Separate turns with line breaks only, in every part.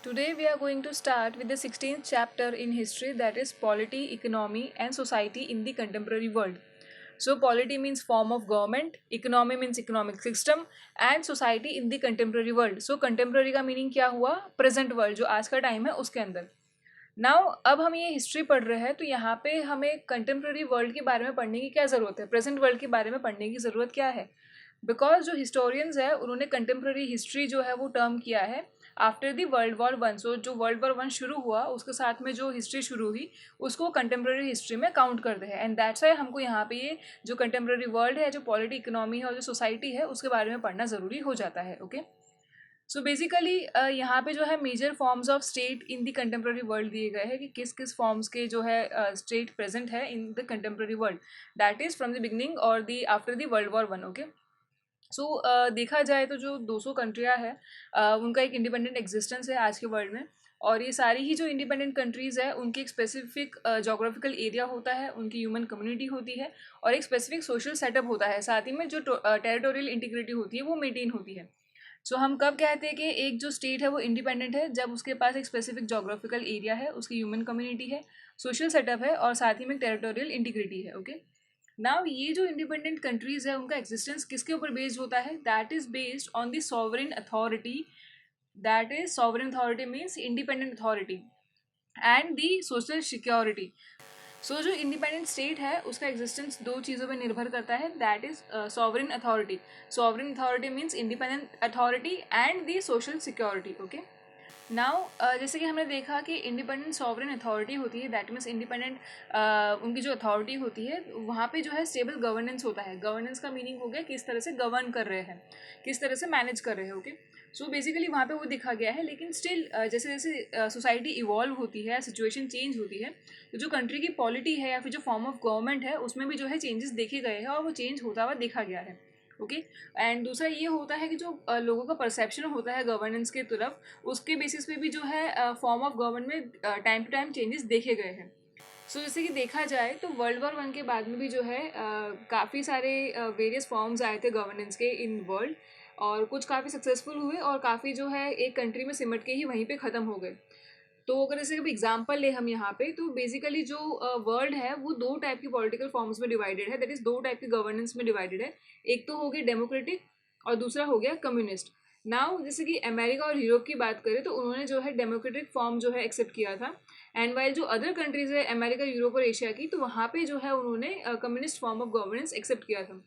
Today we are going to start with the 16th chapter in history, that is polity, economy and society in the contemporary world. So polity means form of government, economy means economic system and society in the contemporary world. So contemporary का meaning क्या हुआ? Present world जो आज का time है उसके अंदर. Now अब हम ये हिस्ट्री पढ़ रहे हैं तो यहाँ पे हमें कंटेम्प्रेरी वर्ल्ड के बारे में पढ़ने की क्या ज़रूरत है, प्रेजेंट वर्ल्ड के बारे में पढ़ने की ज़रूरत क्या है? बिकॉज जो हिस्टोरियंस है उन्होंने कंटेम्प्रेरी हिस्ट्री जो है वो टर्म किया है आफ्टर द वर्ल्ड वॉर 1. सो जो वर्ल्ड वॉर 1 शुरू हुआ उसके साथ में जो हिस्ट्री शुरू हुई उसको कंटेम्प्रेरी हिस्ट्री में काउंट करते हैं. एंड दैट्स वाई हमको यहाँ पे ये जो कंटेम्प्रेरी वर्ल्ड है, जो पॉलिटी, इकोनॉमी है और जो सोसाइटी है उसके बारे में पढ़ना ज़रूरी हो जाता है. ओके, सो बेसिकली यहाँ पे जो है major forms of state in the contemporary world दिए गए हैं कि किस किस फॉर्म्स के जो है स्टेट प्रेजेंट है in the contemporary world, that is from the beginning और the after the world war 1. Okay, so देखा जाए तो जो 200 कंट्रियाँ हैं उनका एक इंडिपेंडेंट एग्जिस्टेंस है आज के वर्ल्ड में. और ये सारी ही जो इंडिपेंडेंट कंट्रीज़ है उनकी एक स्पेसिफिक जोग्राफिकल एरिया होता है, उनकी ह्यूमन कम्युनिटी होती है और एक स्पेसिफिक सोशल सेटअप होता है. साथ ही में जो टेरिटोरियल इंटीग्रिटी होती है वो मेंटेन होती है. सो हम कब कहते हैं कि एक जो स्टेट है वो इंडिपेंडेंट है? जब उसके पास एक स्पेसिफिक जोग्राफिकल एरिया है, उसकी ह्यूमन कम्युनिटी है, सोशल सेटअप है और साथ ही में टेरिटोरियल इंटीग्रिटी है. ओके, नाउ ये जो इंडिपेंडेंट कंट्रीज है उनका एग्जिस्टेंस किसके ऊपर बेस्ड होता है? That is based on the sovereign authority. That is sovereign authority means independent authority and the social security. So जो इंडिपेंडेंट स्टेट है उसका एग्जिस्टेंस दो चीज़ों पर निर्भर करता है, that is sovereign authority. Sovereign authority means independent authority and the social security. Okay, now जैसे कि हमने देखा कि इंडिपेंडेंट सॉवरेन अथॉरिटी होती है, दैट मीन्स इंडिपेंडेंट उनकी जो अथॉरिटी होती है वहाँ पे जो है स्टेबल गवर्नेंस होता है. गवर्नेंस का मीनिंग हो गया किस तरह से गवर्न कर रहे हैं, किस तरह से मैनेज कर रहे हैं. ओके, सो बेसिकली वहाँ पे वो दिखा गया है. लेकिन स्टिल जैसे जैसे सोसाइटी इवॉल्व होती है, सिचुएशन चेंज होती है, तो जो कंट्री की पॉलिटी है या फिर जो फॉर्म ऑफ गवर्नमेंट है उसमें भी जो है चेंजेस देखे गए हैं और वो चेंज होता हुआ देखा गया है. ओके, एंड दूसरा ये होता है कि जो लोगों का परसेप्शन होता है गवर्नेंस के तरफ, उसके बेसिस पे भी जो है फॉर्म ऑफ गवर्नमेंट में टाइम टू टाइम चेंजेस देखे गए हैं. सो जैसे कि देखा जाए तो वर्ल्ड वॉर 1 के बाद में भी जो है काफ़ी सारे वेरियस फॉर्म्स आए थे गवर्नेंस के इन वर्ल्ड, और कुछ काफ़ी सक्सेसफुल हुए और काफ़ी जो है एक कंट्री में सिमट के ही वहीं पे ख़त्म हो गए. तो अगर जैसे कभी एग्जांपल ले हम यहाँ पे, तो बेसिकली जो वर्ल्ड है वो दो टाइप की पॉलिटिकल फॉर्म्स में डिवाइडेड है, दैट इज दो टाइप की गवर्नेंस में डिवाइडेड है. एक तो हो गया डेमोक्रेटिक और दूसरा हो गया कम्युनिस्ट. नाउ जैसे कि अमेरिका और यूरोप की बात करें तो उन्होंने जो है डेमोक्रेटिक फॉर्म जो है एक्सेप्ट किया था. एंड वाइल जो अदर कंट्रीज है अमेरिका, यूरोप और एशिया की, तो वहाँ पे जो है उन्होंने communist form of governance accept किया था.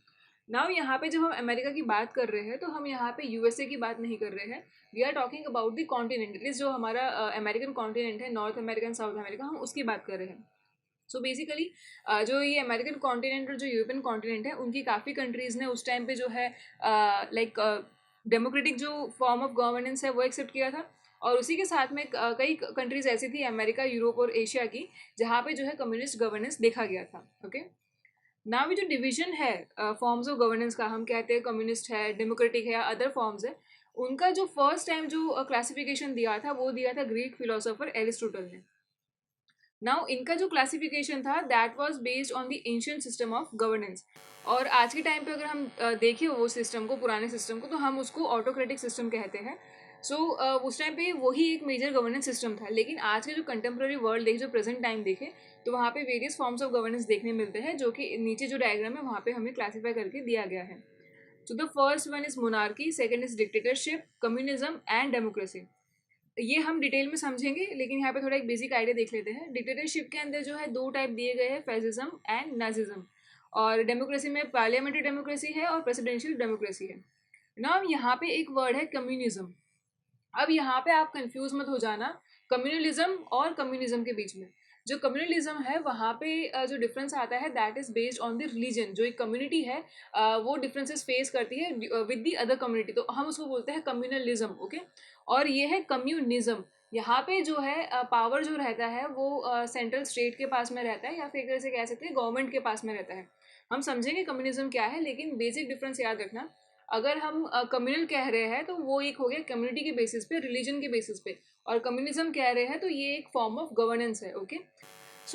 नाउ यहाँ पे जब हम अमेरिका की बात कर रहे हैं तो हम यहाँ पे यूएसए की बात नहीं कर रहे हैं. We are talking about the continent, it is जो हमारा अमेरिकन कॉन्टिनेंट है, North America and South America, हम उसकी बात कर रहे हैं. सो बेसिकली जो ये अमेरिकन कॉन्टिनेंट और जो यूरोपियन कॉन्टिनेंट है उनकी काफ़ी कंट्रीज़ ने उस टाइम पे जो है लाइक डेमोक्रेटिक जो फॉर्म ऑफ गवर्नेंस है वो एक्सेप्ट किया था. और उसी के साथ में कई कंट्रीज़ ऐसी थी अमेरिका, यूरोप और एशिया की, जहाँ पे जो है कम्युनिस्ट गवर्नेंस देखा गया था. ओके, ना भी जो डिवीजन है फॉर्म्स ऑफ गवर्नेंस का, हम कहते हैं कम्युनिस्ट है, डेमोक्रेटिक है या अदर फॉर्म्स है, उनका जो फर्स्ट टाइम जो क्लासिफिकेशन दिया था वो दिया था ग्रीक फिलोसोफर एरिस्टोटल ने. नाउ इनका जो क्लासिफिकेशन था that was based on the ancient system of governance. और आज के टाइम पे अगर हम देखें वो सिस्टम को, पुराने सिस्टम को, तो हम उसको ऑटोक्रेटिक सिस्टम कहते हैं. सो उस टाइम पे वही एक मेजर गवर्नेंस सिस्टम था. लेकिन आज के जो कंटेम्प्रेरी वर्ल्ड देखे, जो प्रेजेंट टाइम देखे, तो वहाँ पे वेरियस फॉर्म्स ऑफ गवर्नेंस देखने मिलते हैं, जो कि नीचे जो डायग्राम है वहाँ पे हमें क्लासीफाई करके दिया गया है. So the first one is monarchy, second is dictatorship, communism and democracy. ये हम डिटेल में समझेंगे, लेकिन यहाँ पे थोड़ा एक बेसिक आइडिया देख लेते हैं. डिक्टेटरशिप के अंदर जो है दो टाइप दिए गए हैं, फैसिज्म एंड नाजिज्म. और डेमोक्रेसी में पार्लियामेंट्री डेमोक्रेसी है और प्रेसिडेंशियल डेमोक्रेसी है. ना यहाँ पे एक वर्ड है कम्युनिज्म. अब यहाँ पे आप कंफ्यूज मत हो जाना कम्युनलिज्म और कम्युनिज्म के बीच में. जो कम्युनलिज्म है वहाँ पे जो डिफरेंस आता है that is based on the religion. जो एक कम्युनिटी है वो डिफरेंसेस फेस करती है विद द अदर कम्युनिटी, तो हम उसको बोलते हैं कम्युनलिज्म. ओके, और ये है कम्युनिज्म. यहाँ पे जो है पावर जो रहता है वो सेंट्रल स्टेट के पास में रहता है, या फिर एक तरह से कह सकते हैं गवर्नमेंट के पास में रहता है. हम समझेंगे कम्युनिज्म क्या है, लेकिन बेसिक डिफरेंस याद रखना. अगर हम कम्युनल कह रहे हैं तो वो एक हो गया कम्युनिटी के बेसिस पे, रिलीजन के बेसिस पे. और कम्युनिज्म कह रहे हैं तो ये एक फॉर्म ऑफ गवर्नेंस है. ओके,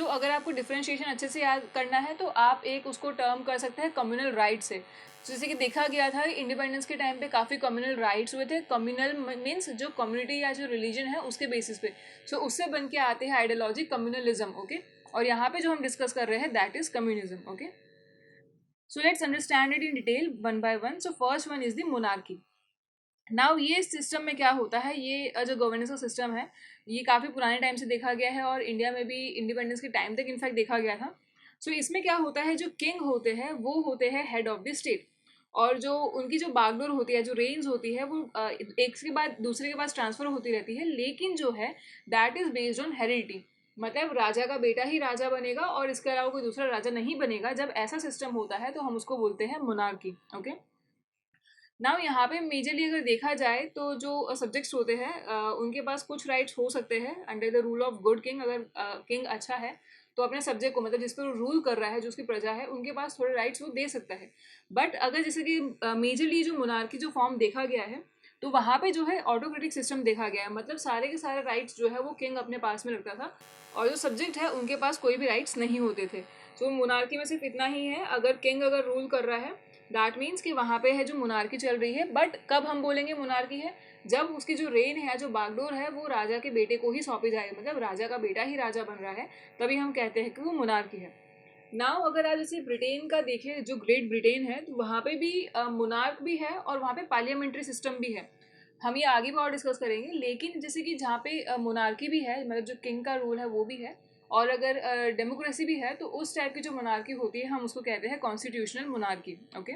अगर आपको डिफ्रेंशिएशन अच्छे से याद करना है तो आप एक उसको टर्म कर सकते हैं कम्युनल राइट से. जैसे कि देखा गया था इंडिपेंडेंस के टाइम पे काफ़ी कम्युनल राइट्स हुए थे। कम्युनल मीन्स जो कम्युनिटी या जो रिलीजन है उसके बेसिस पे, सो उससे बन के आते हैं आइडियोलॉजी कम्युनलिज्म। ओके, और यहाँ पे जो हम डिस्कस कर रहे हैं that is communism. Okay, so let's understand it in detail one by one. So first one is the monarchy. Now ये सिस्टम में क्या होता है, ये जो गवर्नेंस का सिस्टम है ये काफ़ी पुराने टाइम से देखा गया है और इंडिया में भी इंडिपेंडेंस के टाइम तक इनफैक्ट देखा गया था। सो इसमें क्या होता है, जो किंग होते हैं वो होते हैं हेड ऑफ द स्टेट, और जो उनकी जो बागडोर होती है, जो रेंज होती है, वो एक के बाद दूसरे के पास ट्रांसफर होती रहती है, लेकिन जो है that is based on heredity. मतलब राजा का बेटा ही राजा बनेगा और इसके अलावा कोई दूसरा राजा नहीं बनेगा। जब ऐसा सिस्टम होता है तो हम उसको बोलते हैं मोनार्की। ओके, नाउ यहाँ पे मेजरली अगर देखा जाए तो जो सब्जेक्ट्स होते हैं उनके पास कुछ राइट्स हो सकते हैं under the rule of good king. अगर किंग अच्छा है तो अपने सब्जेक्ट को, मतलब जिस पर रूल कर रहा है, जो उसकी प्रजा है, उनके पास थोड़े राइट्स वो दे सकता है। बट अगर जैसे कि मेजरली जो मोनार्की जो फॉर्म देखा गया है तो वहाँ पे जो है ऑटोक्रेटिक सिस्टम देखा गया है। मतलब सारे के सारे राइट्स जो है वो किंग अपने पास में रखता था और जो सब्जेक्ट है उनके पास कोई भी राइट्स नहीं होते थे। तो मोनार्की में सिर्फ इतना ही है, अगर किंग अगर रूल कर रहा है दैट मीन्स कि वहाँ पे है जो मोनार्की चल रही है। बट कब हम बोलेंगे मोनार्की है, जब उसकी जो रेन है, जो बागडोर है, वो राजा के बेटे को ही सौंपी जाएगी, मतलब राजा का बेटा ही राजा बन रहा है, तभी हम कहते हैं कि वो मोनार्की है। नाउ अगर आज जैसे ब्रिटेन का देखें, जो ग्रेट ब्रिटेन है, तो वहाँ पे भी मोनार्क भी है और वहाँ पे पार्लियामेंट्री सिस्टम भी है। हम ये आगे भी और डिस्कस करेंगे, लेकिन जैसे कि जहाँ पे मोनार्की भी है, मतलब जो किंग का रूल है वो भी है, और अगर डेमोक्रेसी भी है, तो उस टाइप की जो मोनार्की होती है हम उसको कहते हैं कॉन्स्टिट्यूशनल मोनार्की। ओके,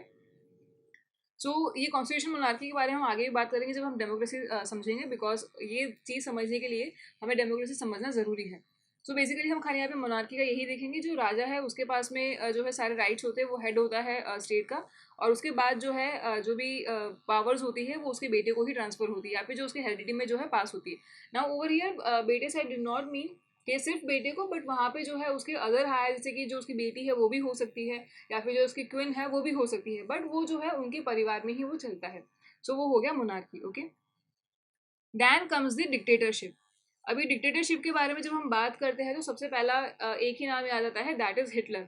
सो ये कॉन्स्टिट्यूशन मोनार्की के बारे में हम आगे भी बात करेंगे जब हम डेमोक्रेसी समझेंगे, बिकॉज ये चीज़ समझने के लिए हमें डेमोक्रेसी समझना ज़रूरी है। सो बेसिकली हम खाली यहाँ पे मोनार्की का यही देखेंगे, जो राजा है उसके पास में जो है सारे राइट्स होते हैं, वो हेड होता है स्टेट का, और उसके बाद जो है जो भी पावर्स होती है वो उसके बेटे को ही ट्रांसफर होती है, या फिर जो उसके हेरिडिटी में जो है पास होती है। ना ओवर हियर बेटे साइड डिड नॉट मीन कि सिर्फ बेटे को, बट वहाँ पे जो है उसके अदर हायर, जैसे कि जो उसकी बेटी है वो भी हो सकती है, या फिर जो उसकी क्वीन है वो भी हो सकती है, बट वो जो है उनके परिवार में ही वो चलता है। सो वो हो गया monarchy. Okay, then comes the dictatorship. अभी डिक्टेटरशिप के बारे में जब हम बात करते हैं तो सबसे पहला एक ही नाम याद आता है, that is Hitler.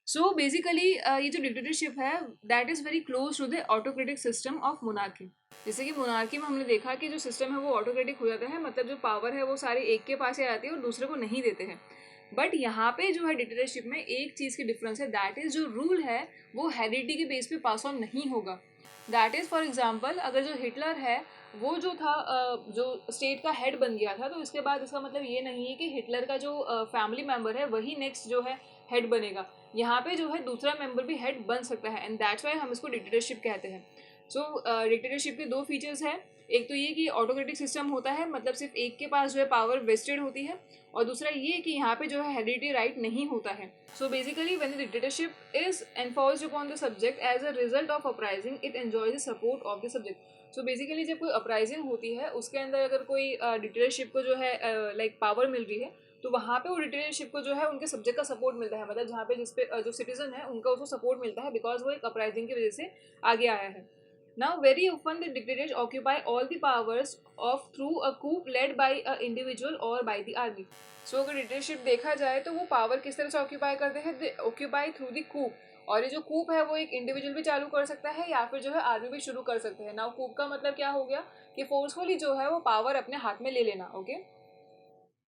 So basically ये जो डिक्टेटरशिप है that is very close to the autocratic system of monarchy. जैसे कि मोनार्की में हमने देखा कि जो सिस्टम है वो ऑटोक्रेटिक हो जाता है, मतलब जो पावर है वो सारी एक के पास ही आती है और दूसरे को नहीं देते हैं। बट यहाँ पे जो है डिक्टेटरशिप में एक चीज़ की डिफरेंस है, दैट इज़ जो रूल है वो हेरिडिटी के बेस पे पास ऑन नहीं होगा। दैट इज़ फॉर एग्जाम्पल, अगर जो हिटलर है वो जो था जो स्टेट का हेड बन गया था, तो इसके बाद इसका मतलब ये नहीं है कि हिटलर का जो फैमिली मेम्बर है वही नेक्स्ट जो है हेड बनेगा। यहाँ पे जो है दूसरा मेंबर भी हेड बन सकता है, एंड दैट्स वाई हम इसको डिक्टेटरशिप कहते हैं। सो डिक्टेटरशिप के दो फीचर्स हैं। एक तो ये कि ऑटोक्रेटिक सिस्टम होता है, मतलब सिर्फ एक के पास जो है पावर वेस्टेड होती है, और दूसरा ये कि यहाँ पे जो है हेरिडिटी राइट नहीं होता है। So basically when the dictatorship is enforced upon the subject as a result of uprising, it enjoys the support of the subject. So basically जब कोई अपराइजिंग होती है उसके अंदर अगर कोई डिक्टेटरशिप को जो है लाइक पावर मिल रही है, तो वहाँ पे वो डिक्टेटरशिप को जो है उनके सब्जेक्ट का सपोर्ट मिलता है, मतलब जहाँ पे जिस पे जो सिटीजन है उनका उसको सपोर्ट मिलता है, बिकॉज वो एक अपराइजिंग की वजह से आगे आया है। Now very often the dictators occupy all the powers of through a coup led by a individual और बाय द आर्मी। सो अगर डिक्टेटरशिप देखा जाए तो वो पावर किस तरह से ऑक्यूपाई करते हैं, they occupy through the coup. और ये जो कूप है वो एक इंडिविजुअल भी चालू कर सकता है या फिर जो है आर्मी भी शुरू कर सकते हैं। नाउ कूप का मतलब क्या हो गया कि फोर्सफुली जो है वो पावर अपने हाथ में ले लेना। ओके,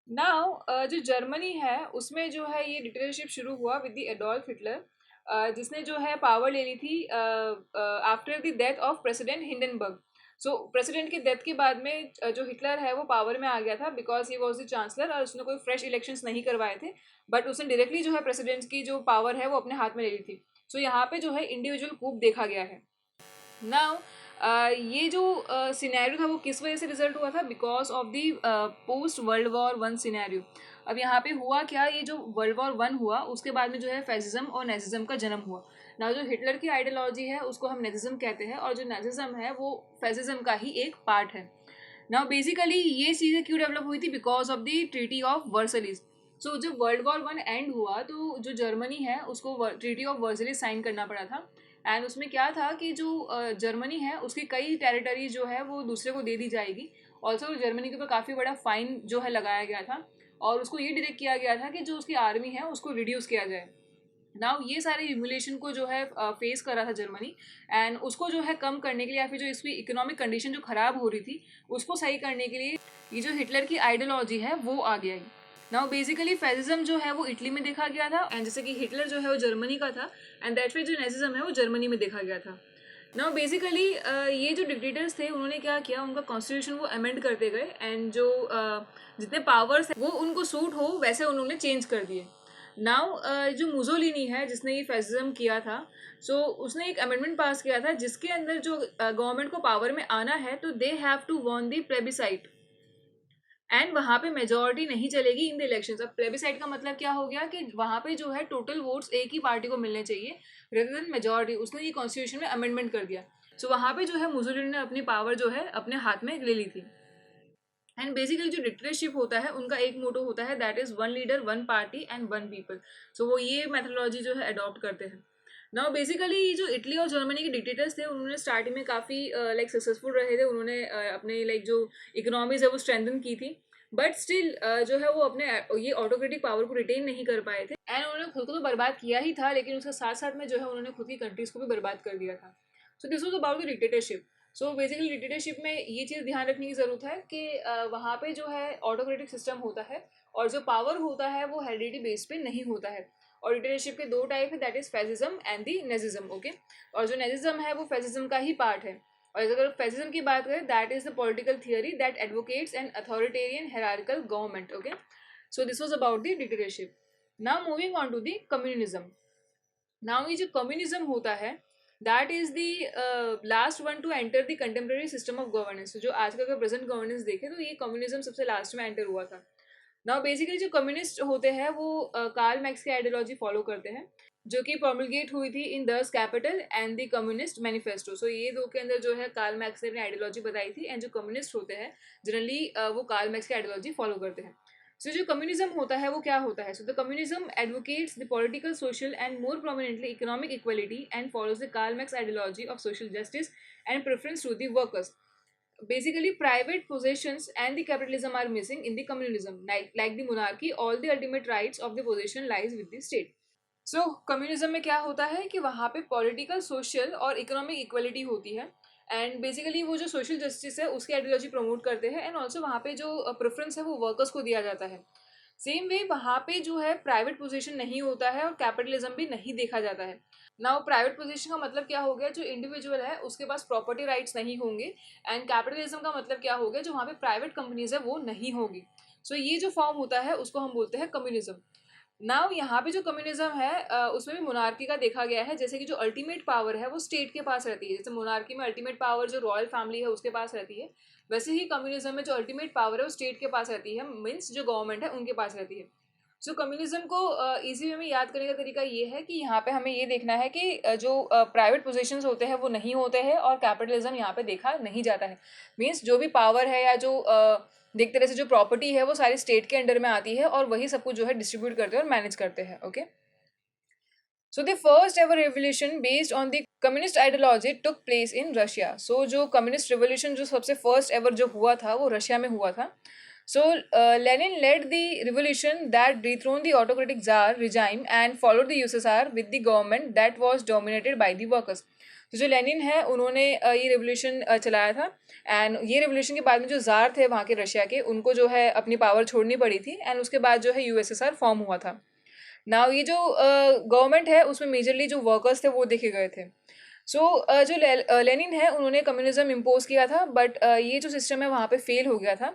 नाउ जो जर्मनी है उसमें जो है ये डिक्टेटरशिप शुरू हुआ विद द एडोल्फ हिटलर, जिसने जो है पावर ले ली थी after the death of president Hindenburg. So president की डेथ के बाद में जो हिटलर है वो पावर में आ गया था, because he was the chancellor और उसने कोई फ्रेश इलेक्शंस नहीं करवाए थे, बट उसने डायरेक्टली जो है प्रेसिडेंट की जो पावर है वो अपने हाथ में ले ली थी। सो यहाँ पे जो है इंडिविजुअल कूप देखा गया है। नाउ ये जो सिनेरियो था वो किस वजह से रिजल्ट हुआ था, because of the post world war one scenario. अब यहाँ पे हुआ क्या, ये जो वर्ल्ड वॉर वन हुआ उसके बाद में जो है फैसिज्म और नेजिज्म का जन्म हुआ। ना जो हिटलर की आइडियोलॉजी है उसको हम नेजिज्म कहते हैं, और जो नेजिज्म है वो फैसिज्म का ही एक पार्ट है। नाउ बेसिकली ये चीज़ें क्यों डेवलप हुई थी, because of the treaty of Versailles. So जब वर्ल्ड वॉर वन एंड हुआ तो जो जर्मनी है उसको ट्रीटी ऑफ वर्सलिस साइन करना पड़ा था। एंड उसमें क्या था कि जो जर्मनी है उसकी कई टेरिटरी जो है वो दूसरे को दे दी जाएगी। ऑल्सो जर्मनी के ऊपर काफ़ी बड़ा फाइन जो है लगाया गया था, और उसको ये डायरेक्ट किया गया था कि जो उसकी आर्मी है उसको रिड्यूस किया जाए। नाउ ये सारे ह्यूमिलेशन को जो है फेस कर रहा था जर्मनी, एंड उसको जो है कम करने के लिए या फिर जो इसकी इकोनॉमिक कंडीशन जो ख़राब हो रही थी उसको सही करने के लिए ये जो हिटलर की आइडियोलॉजी है वो आ गया। नाउ बेसिकली फैसिज्म जो है वो इटली में देखा गया था, एंड जैसे कि हिटलर जो है वो जर्मनी का था, एंड दैट फिर जो नेजिज्म है वो जर्मनी में देखा गया था। नाउ बेसिकली ये जो डिक्टेटर्स थे उन्होंने क्या किया, उनका कॉन्स्टिट्यूशन वो अमेंड करते गए, एंड जो जितने पावर्स है वो उनको सूट हो वैसे उन्होंने चेंज कर दिए। नाउ जो मुजोलिनी है जिसने ये फैसिज्म किया था, सो उसने एक अमेंडमेंट पास किया था जिसके अंदर जो गवर्नमेंट को पावर में आना है तो they have to won the plebiscite, and वहाँ पे मेजोरिटी नहीं चलेगी इन द इलेक्शंस। अब प्लेबिसाइट का मतलब क्या हो गया कि वहाँ पे जो है टोटल वोट्स एक ही पार्टी को मिलने चाहिए रेदर देन मेजोरिटी। उसने ये कॉन्स्टिट्यूशन में अमेंडमेंट कर दिया। सो वहाँ पे जो है मुसोलिनी ने अपनी पावर जो है अपने हाथ में ले ली थी। एंड बेसिकली जो डिक्टेटरशिप होता है उनका एक मोटो होता है that is one leader one party and one people. So वो ये मेथोडोलॉजी जो है अडॉप्ट करते हैं। नाउ बेसिकली जो इटली और जर्मनी के डिक्टेटर्स थे उन्होंने स्टार्टिंग में काफ़ी लाइक सक्सेसफुल रहे थे, उन्होंने अपने लाइक जो इकोनॉमीज है वो स्ट्रेंथन की थी, बट स्टिल जो है वो अपने ये ऑटोक्रेटिक पावर को रिटेन नहीं कर पाए थे, एंड उन्होंने खुद को तो बर्बाद किया ही था लेकिन उसके साथ साथ में जो है उन्होंने खुद की कंट्रीज को भी बर्बाद कर दिया था। सो this was about the dictatorship. So basically dictatorship में ये चीज़ ध्यान रखने की ज़रूरत है कि वहाँ पे जो है ऑटोक्रेटिक सिस्टम होता है और जो पावर होता है वो हेरिडिटी बेस पे नहीं होता है। और डिक्टेटरशिप के दो टाइप है, that is fascism and the Nazism. Okay, और जो नेजिज्म है वो फैसिज्म का ही पार्ट है। और अगर फैसिज्म की बात करें that is the political theory that advocates an authoritarian hierarchical government. Okay, so this was about the dictatorship. Now moving on to the communism. Now ये जो कम्युनिज्म होता है that is the last one to enter the contemporary system of governance. जो आज का अगर present governance देखें तो ये कम्युनिज्म सबसे लास्ट में एंटर हुआ था। नाउ बेसिकली जो कम्युनिस्ट होते हैं वो कार्ल मैक्स की आइडियोलॉजी फॉलो करते हैं जो कि प्रोमलगेट हुई थी in Das Capital and the communist manifesto. So ये दो के अंदर जो है कार्ल मैक्स ने अपनी आइडियोलॉजी बताई थी, एंड जो कम्युनिस्ट होते हैं जनरली वो कार्ल मैक्स की आइडियोलॉजी फॉलो करते हैं। सो जो कम्युनिज्म होता है वो क्या होता है? So the communism advocates the political social and more prominently economic equality and follows the Karl Marx ideology of social justice and preference to the workers. Basically, private possessions and the capitalism are missing in the communism. Like the monarchy, all the ultimate rights of the possession lies with the state. So communism में क्या होता है कि वहाँ पे political social और economic equality होती है, एंड बेसिकली वो जो सोशल जस्टिस है उसकी आइडियोलॉजी प्रमोट करते हैं, एंड ऑल्सो वहाँ पे जो प्रेफरेंस है वो वर्कर्स को दिया जाता है। सेम वे वहाँ पे जो है प्राइवेट पोजीशन नहीं होता है और कैपिटलिज्म भी नहीं देखा जाता है। नाउ प्राइवेट पोजीशन का मतलब क्या हो गया? जो इंडिविजुअल है उसके पास प्रॉपर्टी राइट्स नहीं होंगे, एंड कैपिटलिज्म का मतलब क्या हो गया? जो वहाँ पे प्राइवेट कंपनीज है वो नहीं होगी। सो ये जो फॉर्म होता है उसको हम बोलते हैं कम्युनिज्म। नाउ यहाँ पे जो कम्युनिज्म है उसमें भी मोनार्की का देखा गया है, जैसे कि जो अल्टीमेट पावर है वो स्टेट के पास रहती है। जैसे मोनार्की में अल्टीमेट पावर जो रॉयल फैमिली है उसके पास रहती है, वैसे ही कम्युनिज्म में जो अल्टीमेट पावर है वो स्टेट के पास रहती है, मीन्स जो गवर्नमेंट है उनके पास रहती है। सो कम्युनिज्म को इजी वे में याद करने का तरीका ये है कि यहाँ पे हमें ये देखना है कि जो प्राइवेट पोजीशंस होते हैं वो नहीं होते हैं और कैपिटलिज्म यहाँ पे देखा नहीं जाता है। मीन्स जो भी पावर है या जो देख तरह से जो प्रॉपर्टी है वो सारी स्टेट के अंडर में आती है और वही सब कुछ जो है डिस्ट्रीब्यूट करते हैं और मैनेज करते हैं। Okay, so the first ever revolution based on the communist ideology took place in Russia. So जो कम्युनिस्ट रेवोल्यूशन जो सबसे फर्स्ट एवर जो हुआ था वो रशिया में हुआ था। So, Lenin led the revolution that dethroned the autocratic Tsar regime and followed the USSR with the government that was dominated by the workers. तो जो लेनिन है उन्होंने ये रेवोल्यूशन चलाया था, एंड ये रेवोल्यूशन के बाद में जो जार थे वहाँ के रशिया के उनको जो है अपनी पावर छोड़नी पड़ी थी, एंड उसके बाद जो है यूएसएसआर फॉर्म हुआ था। नाउ ये जो गवर्नमेंट है उसमें मेजरली जो वर्कर्स थे वो देखे गए थे। सो जो लेनिन है उन्होंने कम्युनिज्म इम्पोज किया था, बट ये जो सिस्टम है वहाँ पे फेल हो गया था,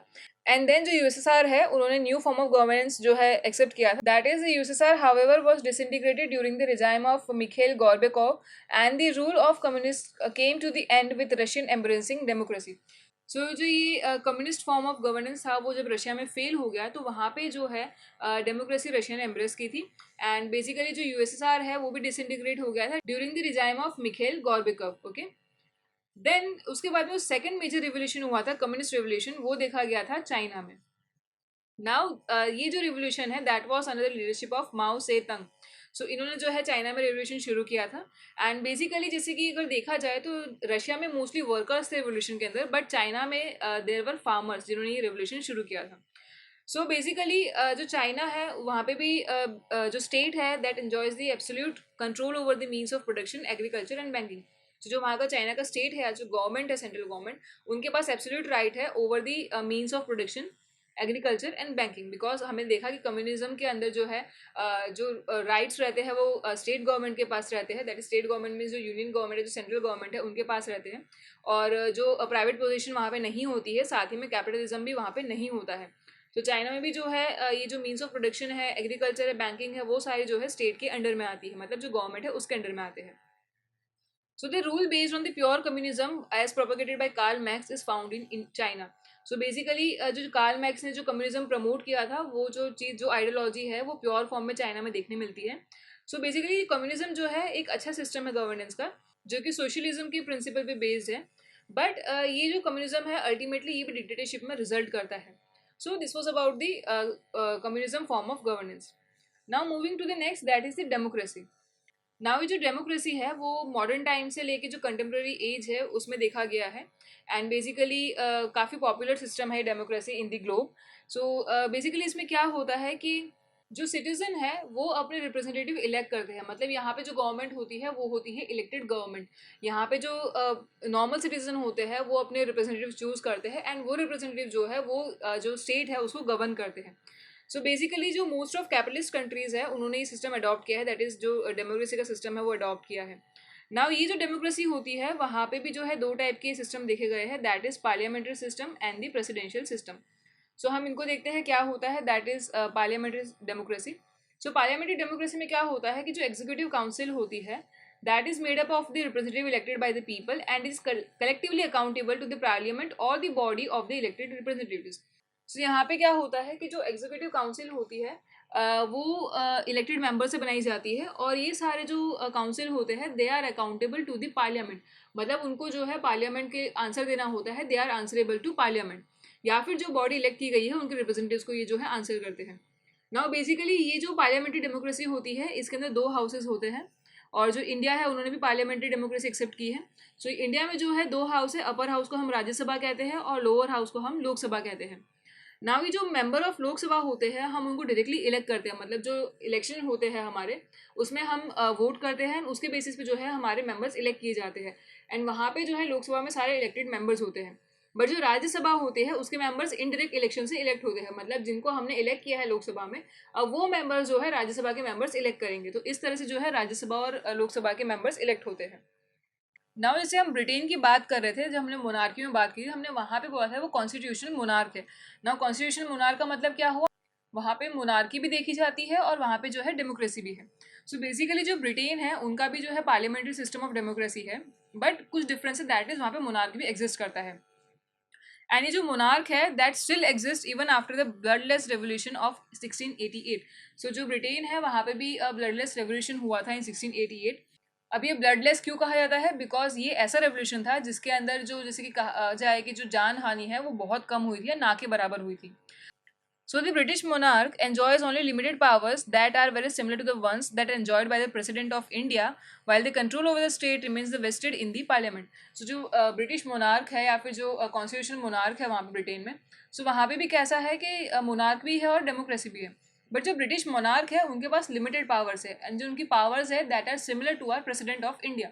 एंड देन जो यूएसएसआर है उन्होंने न्यू फॉर्म ऑफ गवर्नेंस जो है एक्सेप्ट किया था। That is the USSR however was disintegrated during the regime of Mikhail Gorbachev and the rule of communist came to the end with Russian embracing democracy. So जो ये communist form of governance था वो जब Russia में fail हो गया तो वहाँ पे जो है डेमोक्रेसी रशिया ने एम्ब्रेस की थी, एंड बेसिकली जो यूएसएसआर है वो भी डिसइंटीग्रेट हो गया था during the regime of Mikhail Gorbachev. Okay, then उसके बाद में सेकंड मेजर रिवोल्यूशन हुआ था कम्युनिस्ट रिवोल्यूशन, वो देखा गया था चाइना में। नाउ ये जो रिवोल्यूशन है that was under the leadership of Mao Tse Tung. सो इन्होंने जो है चाइना में रिवोल्यूशन शुरू किया था, एंड बेसिकली जैसे कि अगर देखा जाए तो रशिया में मोस्टली वर्कर्स थे रिवोल्यूशन के अंदर, बट चाइना में देयर वर फार्मर्स जिन्होंने ये रिवोल्यूशन शुरू किया था। सो बेसिकली जो चाइना है वहाँ पे भी जो स्टेट है that enjoys the absolute control over the means of production agriculture and banking. तो जो वहाँ का चाइना का स्टेट है, जो गवर्नमेंट है, सेंट्रल गवर्नमेंट, उनके पास एब्सोल्यूट राइट है over the means of production agriculture and banking. Because हमें देखा कि कम्युनिज्म के अंदर जो है जो राइट्स रहते हैं वो स्टेट गवर्नमेंट के पास रहते हैं, दैट इज स्टेट गवर्नमेंट में जो यूनियन गवर्नमेंट है, जो सेंट्रल गवर्नमेंट है, उनके पास रहते हैं। और जो प्राइवेट पोजिशन वहाँ पे नहीं होती है, साथ ही में कैपिटलिज्म भी वहाँ पे नहीं होता है। तो चाइना में भी जो है ये जो मीन्स ऑफ प्रोडक्शन है, एग्रीकल्चर है, बैंकिंग है, वो सारी जो है स्टेट के अंडर में आती है, मतलब जो गवर्नमेंट है उसके अंडर में आते हैं। So the rule based on the pure communism as propagated by Karl Marx is found in China. So basically जो कार्ल मैक्स ने जो कम्युनिज्म प्रमोट किया था, वो जो चीज़, जो आइडियोलॉजी है, वो प्योर फॉर्म में चाइना में देखने मिलती है। सो बेसिकली कम्युनिज्म जो है एक अच्छा सिस्टम है गवर्नेंस का, जो कि सोशलिज्म की प्रिंसिपल पे बेस्ड है। बट ये जो कम्युनिज्म है अल्टीमेटली ये भी डिक्टेटरशिप में रिजल्ट करता है। So this was about the communism form of governance. Now moving to the next, that is the democracy. Now ये जो डेमोक्रेसी है वो मॉडर्न टाइम से लेके जो कंटेम्प्रेरी एज है उसमें देखा गया है। एंड बेसिकली काफ़ी पॉपुलर सिस्टम है democracy in the globe. So basically इसमें क्या होता है कि जो सिटीजन है वो अपने रिप्रेजेंटेटिव इलेक्ट करते हैं, मतलब यहाँ पे जो गवर्नमेंट होती है वो होती है इलेक्टेड गवर्नमेंट। यहाँ पे जो नॉर्मल सिटीजन होते हैं वो अपने रिप्रेजेंटेटिव चूज करते हैं, एंड वो रिप्रेजेंटेटिव जो है वो जो स्टेट है उसको गवर्न करते हैं। सो बेसिकली जो मोस्ट ऑफ कैपिटलिस्ट कंट्रीज है उन्होंने ये सिस्टम अडॉप्ट किया है, दैट इज जो डेमोक्रेसी का सिस्टम है वो अडॉप्ट किया है। नाउ ये जो डेमोक्रेसी होती है वहाँ पे भी जो है दो टाइप के सिस्टम देखे गए हैं, that is parliamentary system and the presidential system. So हम इनको देखते हैं क्या होता है, that is parliamentary democracy. So parliamentary democracy में क्या होता है कि जो एग्जीक्यूटिव काउंसिल होती है that is made up of the representative elected by the people and is collectively accountable to the parliament और the body of the elected representatives. So यहाँ पे क्या होता है कि जो एग्जीक्यूटिव काउंसिल होती है वो इलेक्टेड मेंबर से बनाई जाती है, और ये सारे जो काउंसिल होते हैं they are accountable to the parliament, मतलब उनको जो है पार्लियामेंट के आंसर देना होता है, they are answerable to parliament, या फिर जो बॉडी इलेक्ट की गई है उनके रिप्रेजेंटेटिव्स को ये जो है आंसर करते हैं। नाउ बेसिकली ये जो पार्लियामेंट्री डेमोक्रेसी होती है इसके अंदर दो हाउसेज होते हैं, और जो इंडिया है उन्होंने भी पार्लियामेंट्री डेमोक्रेसी एक्सेप्ट की है। सो इंडिया में जो है दो हाउस है, अपर हाउस को हम राज्यसभा कहते हैं और लोअर हाउस को हम लोकसभा कहते हैं। नाउ ये जो मेंबर ऑफ लोकसभा होते हैं हम उनको डायरेक्टली इलेक्ट करते हैं, मतलब जो इलेक्शन होते हैं हमारे उसमें हम वोट करते हैं, उसके बेसिस पे जो है हमारे मेंबर्स इलेक्ट किए जाते हैं, एंड वहाँ पे जो है लोकसभा में सारे इलेक्टेड मेंबर्स होते हैं। बट जो राज्यसभा होती है उसके मेंबर्स इनडायरेक्ट इलेक्शन से इलेक्ट होते हैं, मतलब जिनको हमने इलेक्ट किया है लोकसभा में अब वो मेंबर्स जो है राज्यसभा के मेंबर्स इलेक्ट करेंगे। तो इस तरह से जो है राज्यसभा और लोकसभा के मेंबर्स इलेक्ट होते हैं। नाउ जैसे हम ब्रिटेन की बात कर रहे थे, जब हमने मोनार्की में बात की हमने वहाँ पे बोला था वो कॉन्स्टिट्यूशनल मोनार्क है। नाउ कॉन्स्टिट्यूशनल मोनार्क का मतलब क्या हुआ, वहाँ पे मोनार्की भी देखी जाती है और वहाँ पे जो है डेमोक्रेसी भी है। सो बेसिकली जो ब्रिटेन है उनका भी जो है पार्लियामेंट्री सिस्टम ऑफ डेमोक्रेसी है, बट कुछ डिफरेंस है, दैट इज वहाँ पे मोनार्की भी एग्जिस्ट करता है। एंड ये जो मोनार्क है that still exist even after the bloodless revolution of 1688। सो जो ब्रिटेन है वहाँ पे भी ब्लडलेस रेवोल्यूशन हुआ था इन 1688। अब ये ब्लडलेस क्यों कहा जाता है, बिकॉज ये ऐसा रेवोल्यूशन था जिसके अंदर जो जैसे कि कहा जाए कि जो जान हानि है वो बहुत कम हुई थी या ना के बराबर हुई थी। So the British monarch enjoys only limited powers that are very similar to the ones that are enjoyed by the President of India, while the control over the state remains the vested in the Parliament. So जो British monarch है या फिर जो constitutional monarch है वहाँ पे Britain में, सो वहाँ पे भी कैसा है कि मोनार्क भी है और डेमोक्रेसी भी है। बट जो ब्रिटिश मोनार्क है उनके पास लिमिटेड पावर्स है, एंड जो उनकी पावर्स है that are similar to our president of India.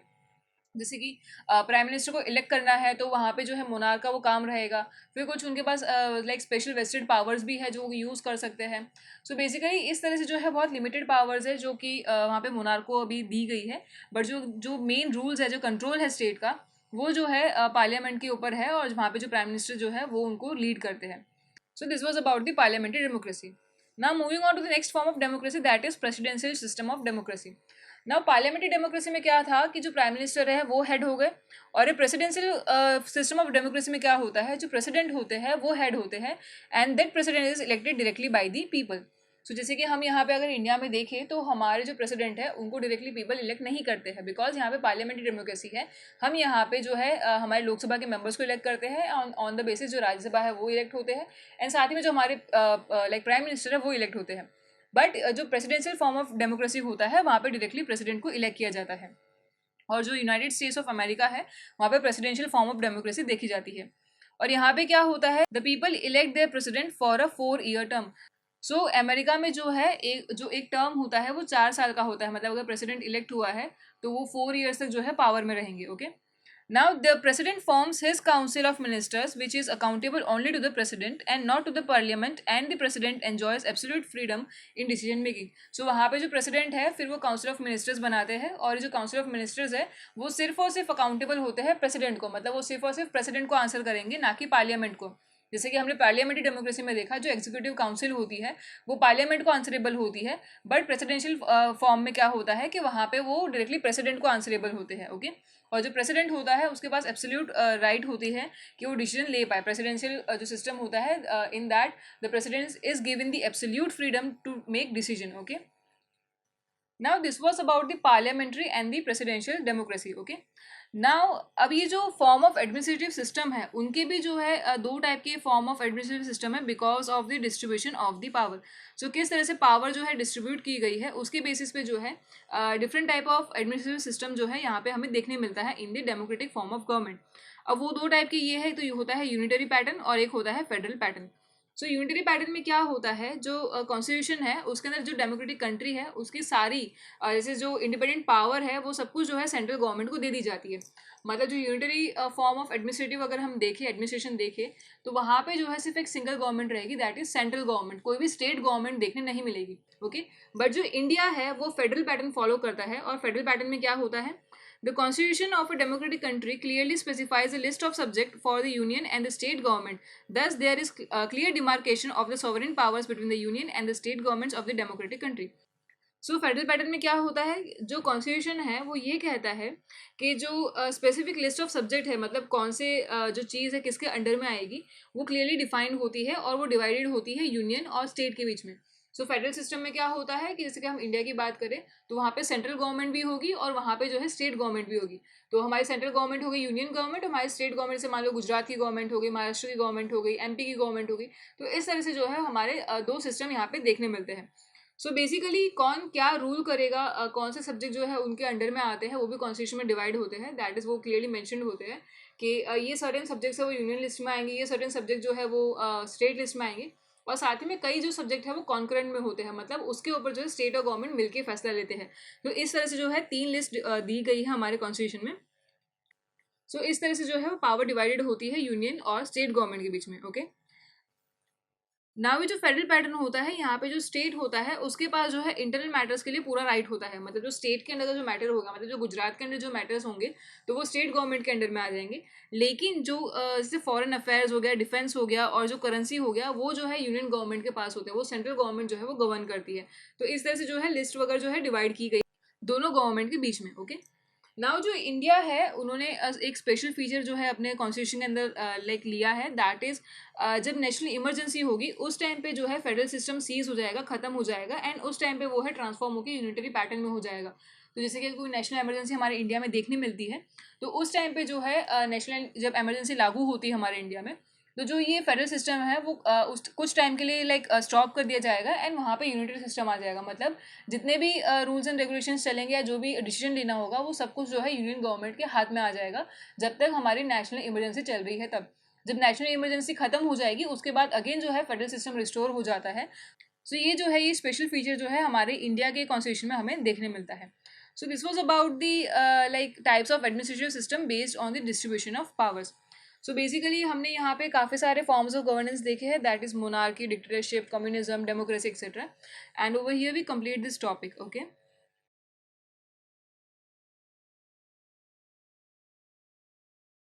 जैसे कि प्राइम मिनिस्टर को इलेक्ट करना है तो वहाँ पे जो है मोनार्क का वो काम रहेगा। फिर कुछ उनके पास लाइक स्पेशल वेस्टेड पावर्स भी है जो वो यूज़ कर सकते हैं। सो बेसिकली इस तरह से जो है बहुत लिमिटेड पावर्स है जो कि वहाँ पे मोनार्क को अभी दी गई है। बट जो जो मेन रूल्स है, जो कंट्रोल है स्टेट का, वो जो है पार्लियामेंट के ऊपर है, और वहाँ पे जो प्राइम मिनिस्टर जो है वो उनको लीड करते हैं। So this was about the parliamentary democracy. Now moving on to the next form of democracy, that is presidential system of democracy. Now parliamentary democracy में क्या था कि जो प्राइम मिनिस्टर है वो हेड हो गए, और ये प्रेसिडेंशियल सिस्टम ऑफ डेमोक्रेसी में क्या होता है, जो प्रेसिडेंट होते हैं वो हेड होते हैं, and that president is elected directly by the people. So जैसे कि हम यहाँ पे अगर इंडिया में देखें तो हमारे जो प्रेसिडेंट है उनको डायरेक्टली पीपल इलेक्ट नहीं करते हैं, बिकॉज यहाँ पे पार्लियामेंट्री डेमोक्रेसी है। हम यहाँ पे जो है हमारे लोकसभा के मेंबर्स को इलेक्ट करते हैं ऑन द बेसिस जो राज्यसभा है वो इलेक्ट होते हैं, एंड साथ ही में जो हमारे लाइक प्राइम मिनिस्टर है वो इलेक्ट होते हैं। बट जो प्रेसिडेंशियल फॉर्म ऑफ डेमोक्रेसी होता है वहाँ पे डायरेक्टली प्रेसिडेंट को इलेक्ट किया जाता है, और जो यूनाइटेड स्टेट्स ऑफ अमेरिका है वहाँ पे प्रेसिडेंशियल फॉर्म ऑफ डेमोक्रेसी देखी जाती है। और यहाँ पे क्या होता है, the people elect their president for a 4 year term. So America में जो है एक टर्म होता है वो 4 साल का होता है, मतलब अगर प्रेसिडेंट इलेक्ट हुआ है तो वो 4 ईयर्स तक जो है पावर में रहेंगे। Okay, now the president forms his council of ministers which is accountable only to the president and not to the parliament, and the president enjoys absolute freedom in decision making। so वहाँ पे जो president है फिर वो council of ministers बनाते हैं, और ये जो council of ministers है वो सिर्फ और सिर्फ accountable होते हैं president को, मतलब वो सिर्फ और सिर्फ president को आंसर करेंगे, ना कि पार्लियामेंट को। जैसे कि हमने पार्लियामेंट्री डेमोक्रेसी में देखा, जो एग्जीक्यूटिव काउंसिल होती है वो पार्लियामेंट को आंसरेबल होती है, बट प्रेसिडेंशियल फॉर्म में क्या होता है कि वहाँ पे वो डायरेक्टली प्रेसिडेंट को आंसरेबल होते हैं। ओके, और जो प्रेसिडेंट होता है उसके पास एब्सोल्यूट राइट होती है कि वो डिसीजन ले पाए। प्रेसिडेंशियल जो सिस्टम होता है, in that the president is given the absolute freedom to make decision. Okay, now this was about the parliamentary and the presidential democracy. Okay, now अब ये जो फॉर्म ऑफ एडमिनिस्ट्रेटिव सिस्टम है उनके भी जो है दो टाइप के फॉर्म ऑफ एडमिनिस्ट्रेटिव सिस्टम है, because of the distribution of the power. So किस तरह से पावर जो है डिस्ट्रीब्यूट की गई है उसके बेसिस पे जो है different type of administrative system जो है यहाँ पे हमें देखने मिलता है in the democratic form of government. अब वो दो टाइप के ये है, तो ये होता है यूनिटरी पैटर्न और एक होता है फेडरल पैटर्न। सो यूनिटरी पैटर्न में क्या होता है, जो कॉन्स्टिट्यूशन है उसके अंदर जो डेमोक्रेटिक कंट्री है उसकी सारी जैसे जो इंडिपेंडेंट पावर है वो सब कुछ जो है सेंट्रल गवर्नमेंट को दे दी जाती है। मतलब जो यूनिटरी फॉर्म ऑफ एडमिनिस्ट्रेटिव अगर हम देखें, एडमिनिस्ट्रेशन देखें, तो वहाँ पे जो है सिर्फ एक सिंगल गवर्नमेंट रहेगी, दैट इज सेंट्रल गवर्नमेंट, कोई भी स्टेट गवर्नमेंट देखने नहीं मिलेगी। ओके, बट जो इंडिया है वो फेडरल पैटर्न फॉलो करता है, और फेडरल पैटर्न में क्या होता है, the constitution of a democratic country clearly specifies a list of subjects for the union and the state government. Thus, there is a clear demarcation of the sovereign powers between the union and the state governments of the democratic country. So federal pattern में क्या होता है, जो constitution है वो ये कहता है कि जो स्पेसिफिक लिस्ट ऑफ सब्जेक्ट है, मतलब कौन से जो चीज़ है किसके अंडर में आएगी, वो क्लियरली डिफाइंड होती है और वो डिवाइडेड होती है यूनियन और स्टेट के बीच में। सो फेडरल सिस्टम में क्या होता है कि जैसे कि हम इंडिया की बात करें तो वहाँ पे सेंट्रल गवर्नमेंट भी होगी और वहाँ पे जो है स्टेट गवर्नमेंट भी होगी। तो हमारी सेंट्रल गवर्नमेंट हो गई यूनियन गवर्नमेंट, हमारी स्टेट गवर्नमेंट से मान लो गुजरात की गवर्नमेंट हो गई, महाराष्ट्र की गवर्नमेंट हो गई, एमपी की गवर्नमेंट हो गई। तो इस तरह से जो है हमारे दो सिस्टम यहाँ पे देखने मिलते हैं। सो बेसिकली कौन क्या रूल करेगा, कौन से सब्जेक्ट जो है उनके अंडर में आते हैं वो भी कॉन्स्टिट्यूशन में डिवाइड होते हैं, दैट इज वो क्लियरली मेंशन्ड होते हैं कि ये सर्टेन सब्जेक्ट्स है वो यूनियन लिस्ट में आएंगे, ये सर्टेन सब्जेक्ट जो है वो स्टेट लिस्ट में आएंगे, और साथ ही में कई जो सब्जेक्ट है वो कॉन्करेंट में होते हैं, मतलब उसके ऊपर जो है स्टेट और गवर्नमेंट मिलकर फैसला लेते हैं। तो इस तरह से जो है 3 लिस्ट दी गई है हमारे कॉन्स्टिट्यूशन में। सो इस तरह से जो है वो पावर डिवाइडेड होती है यूनियन और स्टेट गवर्नमेंट के बीच में। ओके, नाउ जो फेडरल पैटर्न होता है, यहाँ पे जो स्टेट होता है उसके पास जो है इंटरनल मैटर्स के लिए पूरा राइट होता है, मतलब जो स्टेट के अंदर का जो मैटर होगा, मतलब जो गुजरात के अंदर जो मैटर्स होंगे तो वो स्टेट गवर्नमेंट के अंडर में आ जाएंगे। लेकिन जो जैसे फॉरेन अफेयर्स हो गया, डिफेंस हो गया और जो करेंसी हो गया, वो जो है यूनियन गवर्नमेंट के पास होते हैं, वो सेंट्रल गवर्नमेंट जो है वो गवर्न करती है। तो इस तरह से जो है लिस्ट वगैरह जो है डिवाइड की गई दोनों गवर्नमेंट के बीच में। ओके, नाउ जो इंडिया है उन्होंने एक स्पेशल फीचर जो है अपने कॉन्स्टिट्यूशन के अंदर लाइक लिया है, दैट इज जब नेशनल इमरजेंसी होगी उस टाइम पे जो है फेडरल सिस्टम सीज हो जाएगा, खत्म हो जाएगा, एंड उस टाइम पे वो है ट्रांसफॉर्म होकर यूनिटरी पैटर्न में हो जाएगा। तो जैसे कि कोई नेशनल इमरजेंसी हमारे इंडिया में देखने मिलती है तो उस टाइम पे जो है नेशनल जब इमरजेंसी लागू होती है हमारे इंडिया में, तो जो ये फेडरल सिस्टम है वो उस कुछ टाइम के लिए लाइक स्टॉप कर दिया जाएगा एंड वहाँ पे यूनिटरी सिस्टम आ जाएगा। मतलब जितने भी रूल्स एंड रेगुलेशंस चलेंगे या जो भी डिसीजन लेना होगा वो सब कुछ जो है यूनियन गवर्नमेंट के हाथ में आ जाएगा जब तक हमारी नेशनल इमरजेंसी चल रही है। तब जब नेशनल इमरजेंसी खत्म हो जाएगी उसके बाद अगेन जो है फेडरल सिस्टम रिस्टोर हो जाता है। सो ये जो है ये स्पेशल फीचर जो है हमारे इंडिया के कॉन्स्टिट्यूशन में हमें देखने मिलता है। So this was about the like types of administrative system based on the distribution of powers. So basically हमने यहाँ पे काफ़ी सारे फॉर्म्स ऑफ गवर्नेंस देखे हैं, that is monarchy, dictatorship, communism, democracy etcetera, and over here we complete this topic. Okay.